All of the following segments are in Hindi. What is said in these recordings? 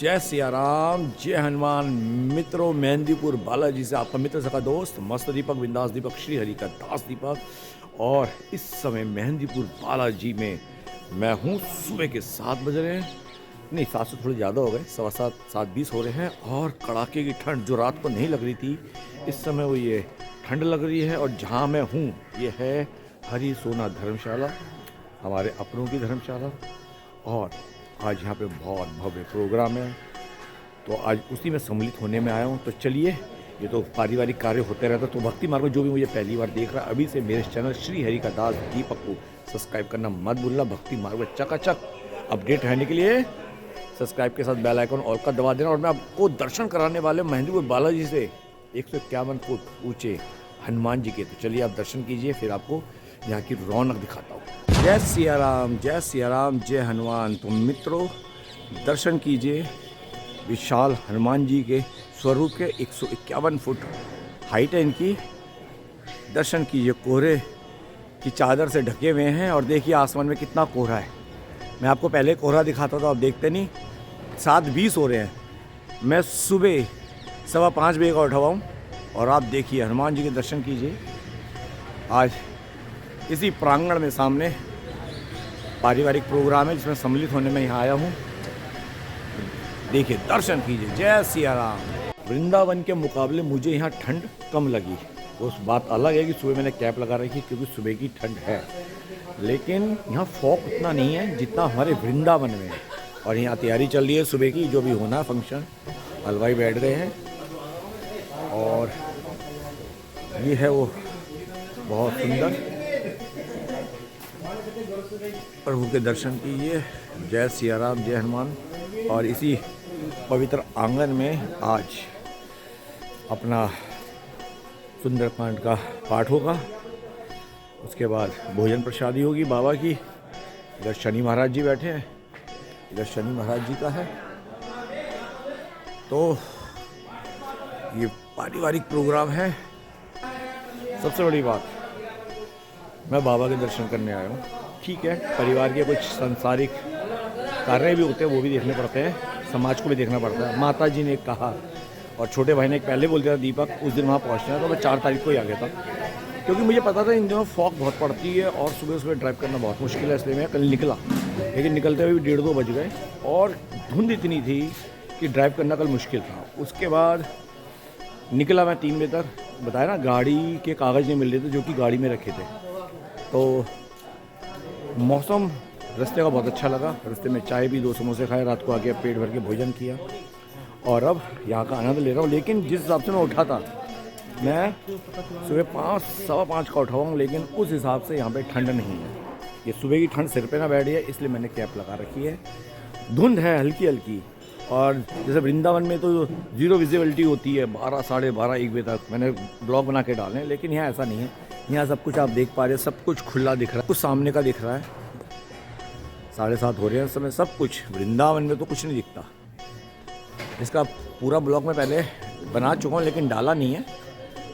जय सिया राम, जय हनुमान। मित्रों, मेहंदीपुर बालाजी से आपका मित्र सका दोस्त मस्त दीपक, बिंदास दीपक, श्री हरि का दास दीपक। और इस समय मेहंदीपुर बालाजी में मैं हूँ। सुबह के 7 बज रहे हैं, नहीं 7 से थोड़े ज़्यादा हो गए, 7:15 7:20 हो रहे हैं। और कड़ाके की ठंड जो रात को नहीं लग रही थी, इस समय वो ये ठंड लग रही है। और जहाँ मैं हूँ ये है हरी सोना धर्मशाला, हमारे अपनों की धर्मशाला। और आज यहाँ पे बहुत भव्य प्रोग्राम है, तो आज उसी में सम्मिलित होने में आया हूँ। तो चलिए, ये तो पारिवारिक कार्य होते रहता है। तो भक्ति मार्ग में जो भी मुझे पहली बार देख रहा है, अभी से मेरे चैनल श्री हरि का दास दीपक को सब्सक्राइब करना मत भूलना। भक्ति मार्ग में चकाचक अपडेट रहने के लिए सब्सक्राइब के साथ बेल आइकन ऑल का दबा देना। और मैं आपको दर्शन कराने वाले मेहंदीपुर बालाजी से 151 फुट ऊँचे हनुमान जी के। तो चलिए आप दर्शन कीजिए, फिर आपको यहाँ की रौनक दिखाता हूँ। जय सिया राम, जय सिया राम, जय हनुमान। तो मित्रों, दर्शन कीजिए विशाल हनुमान जी के स्वरूप के। 151 फुट हाइट है इनकी। दर्शन कीजिए, कोहरे की चादर से ढके हुए हैं। और देखिए आसमान में कितना कोहरा है। मैं आपको पहले कोहरा दिखाता था, आप देखते नहीं। 7:20 हो रहे हैं, मैं सुबह 5:15 बजे का उठा हुआ हूँ। और आप देखिए हनुमान जी के दर्शन कीजिए। आज इसी प्रांगण में सामने पारिवारिक प्रोग्राम है, जिसमें सम्मिलित होने में यहाँ आया हूँ। देखिए, दर्शन कीजिए। जय सिया राम। वृंदावन के मुकाबले मुझे यहाँ ठंड कम लगी। उस बात अलग है कि सुबह मैंने कैप लगा रखी क्योंकि सुबह की ठंड है, लेकिन यहाँ फॉग उतना नहीं है जितना हमारे वृंदावन में है। और यहाँ तैयारी चल रही है सुबह की, जो भी होना फंक्शन। हलवाई बैठ गए हैं और ये है वो बहुत सुंदर। प्रभु के दर्शन कीजिए। जय सिया राम, जय हनुमान। और इसी पवित्र आंगन में आज अपना सुंदरकांड का पाठ होगा। उसके बाद भोजन प्रसादी होगी बाबा की। इधर शनि महाराज जी बैठे हैं, इधर शनि महाराज जी का है। तो ये पारिवारिक प्रोग्राम है। सबसे बड़ी बात, मैं बाबा के दर्शन करने आया हूँ। ठीक है, परिवार के कुछ सांसारिक कार्य भी होते हैं, वो भी देखने पड़ते हैं, समाज को भी देखना पड़ता है। माता जी ने कहा और छोटे भाई ने पहले बोल दिया था दीपक उस दिन वहाँ पहुँचना है, तो मैं 4 तारीख को ही आ गया था। क्योंकि मुझे पता था इन दिनों फॉग बहुत पड़ती है और सुबह सुबह ड्राइव करना बहुत मुश्किल है, इसलिए मैं कल निकला। लेकिन निकलते हुए 1:30-2 बज गए और धुंध इतनी थी कि ड्राइव करना कल मुश्किल था। उसके बाद निकला मैं 3 बजे तक। बताया ना, गाड़ी के कागज़ नहीं मिल रहे थे जो कि गाड़ी में रखे थे। तो मौसम रास्ते का बहुत अच्छा लगा। रास्ते में चाय भी, 2 समोसे खाए, रात को आके पेट भर के भोजन किया और अब यहाँ का आनंद ले रहा हूँ। लेकिन जिस हिसाब से मैं उठा था, मैं सुबह 5 सवा 5 का उठा हूँ, लेकिन उस हिसाब से यहाँ पे ठंड नहीं है। ये सुबह की ठंड सिर पे ना बैठी है, इसलिए मैंने कैप लगा रखी है। धुंध है हल्की हल्की। और जैसे वृंदावन में तो 0 विजिबिलिटी होती है 12, 12:30, 1 बजे तक। मैंने ब्लॉग बना के डाले, लेकिन यहाँ ऐसा नहीं है। यहाँ सब कुछ आप देख पा रहे हैं, सब कुछ खुला दिख रहा है, कुछ सामने का दिख रहा है। 7:30 हो रहे हैं इस समय। सब कुछ वृंदावन में तो कुछ नहीं दिखता। इसका पूरा ब्लॉग मैं पहले बना चुका हूँ, लेकिन डाला नहीं है।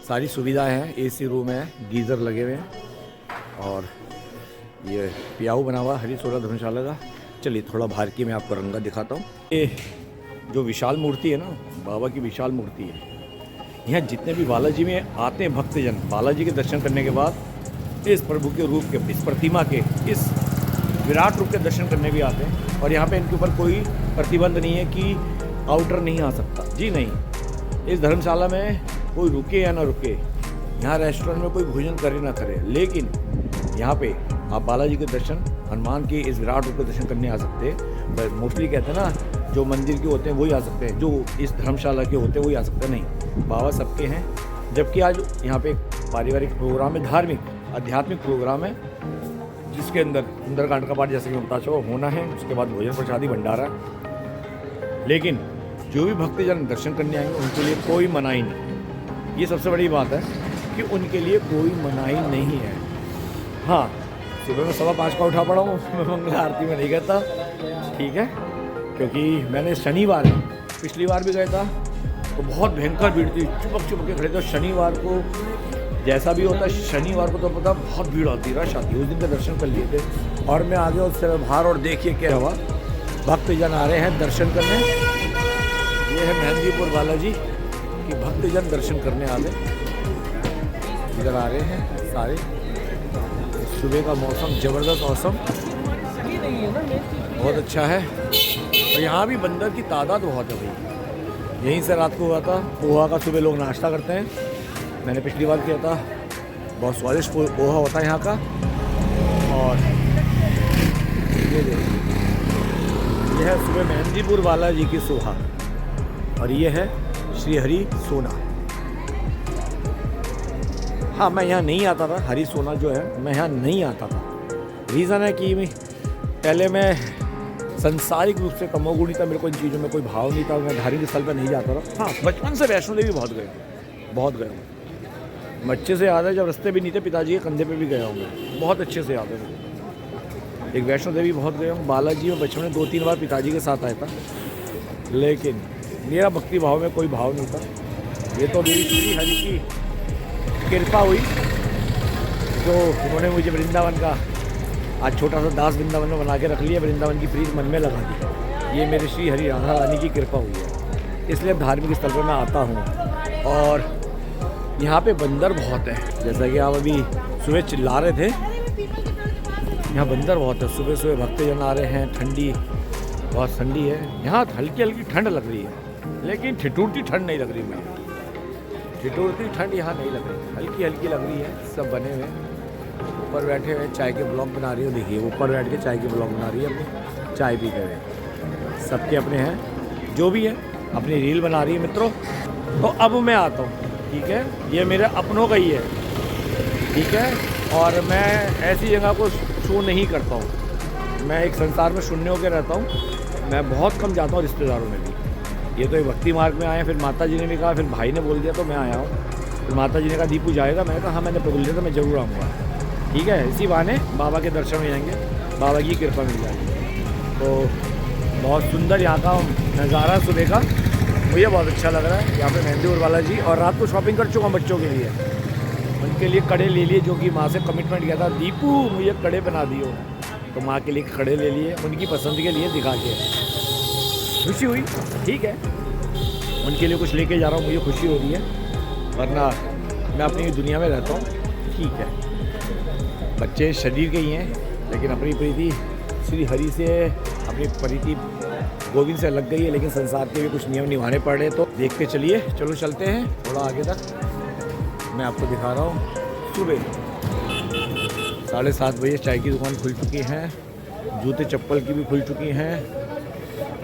सारी सुविधाएं हैं, AC रूम है, गीज़र लगे हुए हैं और ये पियाऊ बना हुआ हरी सोना धर्मशाला का। चलिए थोड़ा बाहर की मैं आपको रंगा दिखाता हूँ। ये जो विशाल मूर्ति है ना, बाबा की विशाल मूर्ति है। यहाँ जितने भी बालाजी में आते हैं भक्तजन, बालाजी के दर्शन करने के बाद इस प्रभु के रूप के, इस प्रतिमा के, इस विराट रूप के दर्शन करने भी आते हैं। और यहाँ पे इनके ऊपर कोई प्रतिबंध नहीं है कि आउटर नहीं आ सकता। जी नहीं, इस धर्मशाला में कोई रुके या ना रुके, यहाँ रेस्टोरेंट में कोई भोजन करे ना करे, लेकिन यहाँ पे आप बालाजी के दर्शन, हनुमान के इस विराट रूप के दर्शन करने आ सकते हैं। पर मोस्टली कहते हैं ना, जो मंदिर के होते हैं वही आ सकते हैं, जो इस धर्मशाला के होते हैं वही आ सकते हैं। नहीं, बाबा सबके हैं। जबकि आज यहाँ पे पारिवारिक प्रोग्राम है, धार्मिक आध्यात्मिक प्रोग्राम है, जिसके अंदर सुंदरकांड का पाठ, जैसे कि मैं बता चुका, होना है। उसके बाद भोजन प्रसादी भंडारा। लेकिन जो भी भक्तजन दर्शन करने आएंगे उनके लिए कोई मनाही नहीं। ये सबसे बड़ी बात है कि उनके लिए कोई मनाही नहीं है। हाँ, सुबह में 5:15 का उठा पड़ा हूँ, मैं मंगला आरती में नहीं गया था, ठीक है, क्योंकि मैंने शनिवार, पिछली बार भी गया था तो बहुत भयंकर भीड़ थी, चुपक के खड़े थे। शनिवार को जैसा भी होता है, शनिवार को तो पता बहुत भीड़ होती है, रश आती है। उस दिन का दर्शन कर लिए थे और मैं आ गया उससे बाहर। और देखिए क्या हुआ, भक्तजन आ रहे हैं दर्शन करने। ये है मेहंदीपुर बालाजी कि भक्तजन दर्शन करने आते इधर आ रहे हैं सारे। सुबह का मौसम ज़बरदस्त मौसम बहुत अच्छा है और यहाँ भी बंदर की तादाद बहुत है भाई। यहीं से रात को हुआ था पोहा का, सुबह लोग नाश्ता करते हैं, मैंने पिछली बार किया था, बहुत स्वादिष्ट पोहा होता है यहाँ का। और ये देखिए यह है सुबह मेहंदीपुर बालाजी की सुबह और ये है श्री हरि सोना। हाँ, मैं यहाँ नहीं आता था, हरि सोना जो है मैं यहाँ नहीं आता था। रीज़न है कि पहले मैं संसारिक रूप से तमोगुणी था, मेरे को इन चीज़ों में कोई भाव नहीं था, मैं धार्मिक स्थल पर नहीं जाता था। हाँ, बचपन से वैष्णो देवी बहुत गए मैं अच्छे से याद है, जब रास्ते भी नहीं थे पिताजी के कंधे पे भी गया हूँ मैं, बहुत अच्छे से याद है। एक वैष्णो देवी बहुत गया हूँ, बालाजी में बचपन में 2-3 बार पिताजी के साथ आया था, लेकिन मेरा भक्ति भाव में कोई भाव नहीं था। ये तो मेरी श्री हरि की कृपा हुई जो उन्होंने मुझे वृंदावन का आज छोटा सा दास वृंदावन में बना के रख लिया, वृंदावन की प्रीत मन में लगा दी। ये मेरी श्री हरि राधा रानी की कृपा हुई है, इसलिए धार्मिक स्थल पर मैं आता हूँ। और यहाँ पे बंदर बहुत है, जैसा कि आप अभी सुबह चिल्ला रहे थे, यहाँ बंदर बहुत है। सुबह सुबह भक्तजन आ रहे हैं, ठंडी बहुत ठंडी है यहाँ, हल्की हल्की ठंड लग रही है, लेकिन ठिठुरती ठंड नहीं लग रही मुझे, ठिठुरती ठंड यहाँ नहीं लग रही, हल्की हल्की लग रही है। सब बने हुए ऊपर बैठे हुए चाय के ब्लॉग बना रही हो, देखिए ऊपर बैठ के चाय के ब्लॉग बना रही है, अपनी चाय पी कर। सबके अपने हैं, जो भी है अपनी रील बना रही है मित्रों। तो अब मैं आता हूँ, ठीक है, ये मेरे अपनों का ही है, ठीक है, और मैं ऐसी जगह को शो नहीं करता हूँ। मैं एक संसार में शून्य होकर रहता हूँ, मैं बहुत कम जाता हूँ रिश्तेदारों में भी। ये तो एक भक्ति मार्ग में आए, फिर माता जी ने भी कहा, फिर भाई ने बोल दिया तो मैं आया हूँ। फिर माता जी ने कहा दीपू जाएगा, मैंने कहा हाँ मैंने बोल दिया तो मैं ज़रूर आऊँगा, ठीक है। इसी बहाने बाबा के दर्शन हो जाएंगे, बाबा की कृपा मिल जाएगी। तो बहुत सुंदर यहाँ का नज़ारा सुबह का, मुझे बहुत अच्छा लग रहा है यहाँ पे मेहंदीपुर बालाजी। और रात को शॉपिंग कर चुका हूँ बच्चों के लिए, उनके लिए कड़े ले लिए, जो कि माँ से कमिटमेंट किया था दीपू मुझे कड़े बना दियो, तो माँ के लिए कड़े ले लिए, उनकी पसंद के लिए दिखा के खुशी हुई, ठीक है। उनके लिए कुछ लेके जा रहा हूँ, मुझे खुशी हो रही है, वरना मैं अपनी दुनिया में रहता हूँ, ठीक है। बच्चे शरीर के ही हैं, लेकिन अपनी प्रीति श्री हरि से, अपनी प्रीति गोविंद से लग गई है, लेकिन संसार के भी कुछ नियम निभाने पड़ रहे हैं। तो देख के चलिए, चलो चलते हैं थोड़ा आगे तक। मैं आपको दिखा रहा हूँ सुबह 7:30 बजे चाय की दुकान खुल चुकी हैं, जूते चप्पल की भी खुल चुकी हैं।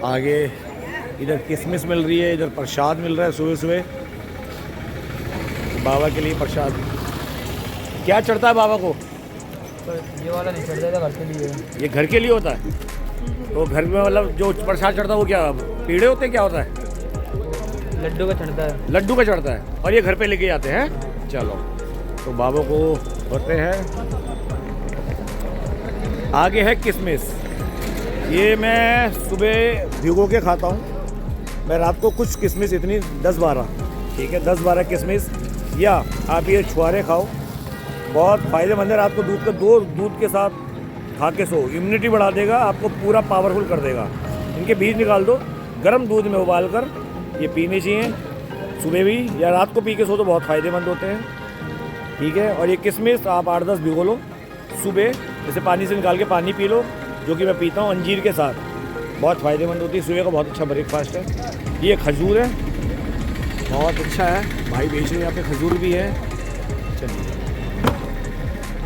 आगे इधर किशमिश मिल रही है, इधर प्रसाद मिल रहा है सुबह सुबह बाबा के लिए। प्रसाद क्या चढ़ता है बाबा को? ये वाला नहीं चढ़ जाएगा, घर के लिए। ये घर के लिए होता है, तो घर में मतलब जो प्रसाद चढ़ता है वो क्या पीड़े होते हैं, क्या होता है? लड्डू का चढ़ता है। लड्डू का चढ़ता है, और ये घर पे लेके जाते हैं। चलो तो बाबा को होते हैं। आगे है किशमिश, ये मैं सुबह भिगो के खाता हूँ। मैं रात को कुछ किशमिश, इतनी 10-12, ठीक है, 10-12 किशमिश, या आप ये छुआरे खाओ, बहुत फ़ायदेमंद है। रात को दूध के साथ खा के सो, इम्यूनिटी बढ़ा देगा, आपको पूरा पावरफुल कर देगा। इनके बीज निकाल दो, गर्म दूध में उबाल कर ये पीने चाहिए, सुबह भी या रात को पी के सो तो बहुत फ़ायदेमंद होते हैं, ठीक है। और ये किशमिश आप 8-10 भिगो लो, सुबह जैसे पानी से निकाल के पानी पी लो, जो कि मैं पीता हूँ अंजीर के साथ, बहुत फ़ायदेमंद होती है, सुबह का बहुत अच्छा ब्रेकफास्ट है। ये खजूर है, बहुत अच्छा है, भाई बेच रहे हैं यहाँ पे, खजूर भी है। चलिए,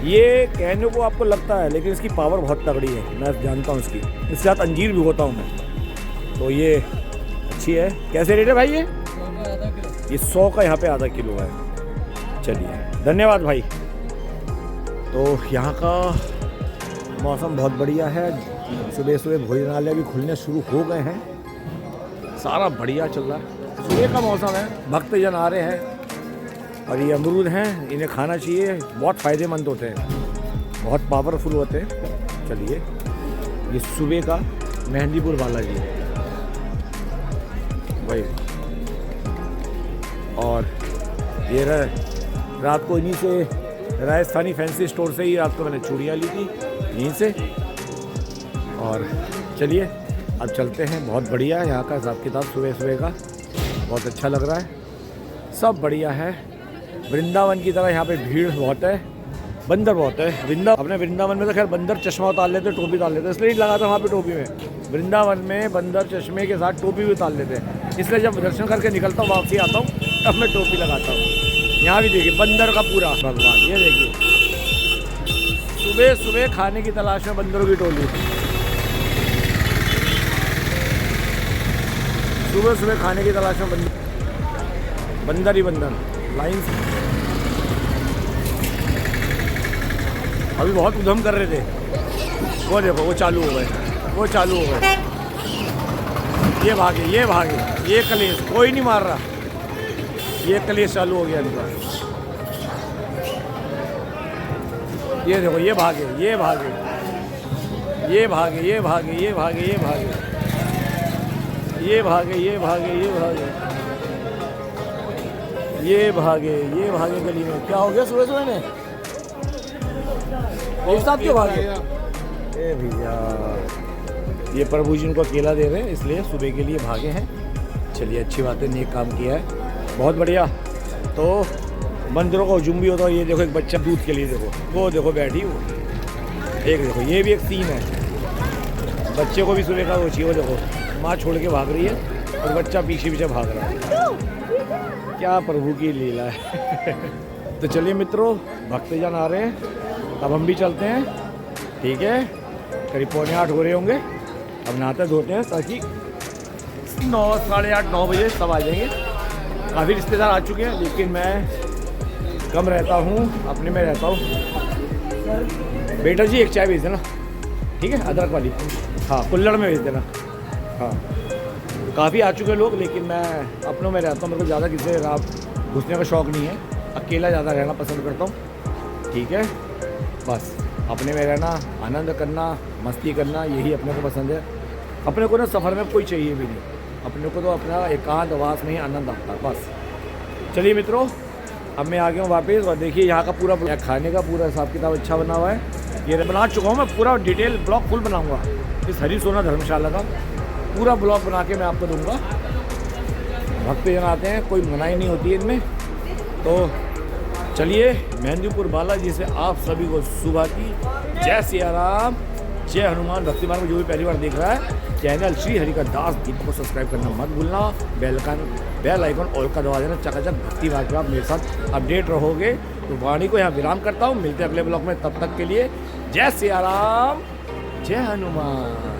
ये कहने को आपको लगता है, लेकिन इसकी पावर बहुत तगड़ी है, मैं जानता हूँ इसकी। इसके साथ अंजीर भी होता हूँ मैं, तो ये अच्छी है। कैसे रेट है भाई ये? 100 का यहाँ पे आधा किलो है। चलिए, धन्यवाद भाई। तो यहाँ का मौसम बहुत बढ़िया है, सुबह सुबह भोजनालय भी खुलने शुरू हो गए हैं, सारा बढ़िया चल रहा है। सुबह का मौसम है, भक्तजन आ रहे हैं, और ये अमरूद हैं, इन्हें खाना चाहिए, बहुत फ़ायदेमंद होते हैं, बहुत पावरफुल होते हैं। चलिए, ये सुबह का मेहंदीपुर बालाजी भाई। और ये रात को इन्हीं से, राजस्थानी फैंसी स्टोर से ही रात को मैंने चूड़ियाँ ली थी यहीं से। और चलिए, अब चलते हैं। बहुत बढ़िया है यहाँ का हिसाब किताब सुबह सुबह का, बहुत अच्छा लग रहा है, सब बढ़िया है। वृंदावन की तरह यहाँ पे भीड़ बहुत है, बंदर बहुत है। अपने वृंदावन में तो खैर बंदर चश्मा उतार लेते, टोपी उतार लेते, इसलिए नहीं लगाता वहाँ पे टोपी में। वृंदावन में बंदर चश्मे के साथ टोपी भी उतार लेते हैं, इसलिए जब दर्शन करके निकलता हूँ वापसी आता हूँ तब मैं टोपी लगाता हूँ। यहाँ भी देखिए बंदर का पूरा भगवान, ये देखिए सुबह सुबह खाने की तलाश में बंदरों की टोली। सुबह सुबह खाने की तलाश में बंदर ही बंदर लाइन से। अभी बहुत उधम कर रहे थे, वो देखो वो चालू हो गए, वो चालू हो गए। ये भागे, ये भागे, ये कलेश कोई नहीं मार रहा, ये कलेश चालू हो गया इनका। ये देखो ये भागे, ये भागे, ये भागे, ये भागे, ये भागे, ये भागे, ये भागे, ये भागे, ये भागे, ये भागे, ये भागे गली में। क्या हो गया सुबह सुबह में? एक साथ क्यों भागे? ए भैया ये प्रभु जी उनको अकेला दे रहे हैं, इसलिए सुबह के लिए भागे हैं। चलिए अच्छी बात है, नेक काम किया है, बहुत बढ़िया। तो बंदरों का हुजूम भी होता है। ये देखो एक बच्चा दूध के लिए, देखो वो देखो बैठी वो, एक देखो ये भी एक सीन है। बच्चे को भी सुबह का वो चाहिए, वो देखो माँ छोड़ के भाग रही है और बच्चा पीछे पीछे भाग रहा है। क्या प्रभु की लीला है। तो चलिए मित्रों, भक्तजन आ रहे हैं, अब हम भी चलते हैं। ठीक है, करीब 7:45 हो रहे होंगे। अब नहाते धोते हैं ताकि 9, 8:30, 9 बजे सब आ जाएंगे। काफ़ी रिश्तेदार आ चुके हैं, लेकिन मैं कम रहता हूँ, अपने में रहता हूँ। बेटा जी एक चाय भेज देना, ठीक है, अदरक वाली। हाँ कुल्हड़ में भेज देना। हाँ काफ़ी आ चुके लोग, लेकिन मैं अपनों में रहता हूँ, मेरे को ज़्यादा किसी के साथ घुसने का शौक़ नहीं है, अकेला ज़्यादा रहना पसंद करता हूँ। ठीक है, बस अपने में रहना, आनंद करना, मस्ती करना, यही अपने को पसंद है। अपने को ना सफ़र में कोई चाहिए भी नहीं, अपने को तो अपना एकांतवास में ही आनंद आता है बस। चलिए मित्रों, अब मैं आ गया हूँ वापस, और देखिए यहाँ का पूरा खाने का पूरा हिसाब किताब अच्छा बना हुआ है। ये बना चुका हूँ मैं, पूरा डिटेल ब्लॉग फुल बनाऊँगा इस हरी सोना धर्मशाला का, पूरा ब्लॉग बना के मैं आपको दूँगा। भक्तजन आते हैं, कोई मनाही नहीं होती है इनमें। तो चलिए, मेहंदीपुर बालाजी से आप सभी को सुबह की जय सिया राम, जय हनुमान। भक्तिमान को जो भी पहली बार देख रहा है, चैनल श्री हरि का दास दीप को सब्सक्राइब करना मत भूलना, बेल आइकन ऑल का दबा देना। चकाचक भक्तिभाग आप मेरे साथ अपडेट रहोगे। तो वाणी को यहाँ विराम करता हूँ, मिलते हैं अगले ब्लॉग में, तब तक के लिए जय सिया राम, जय हनुमान।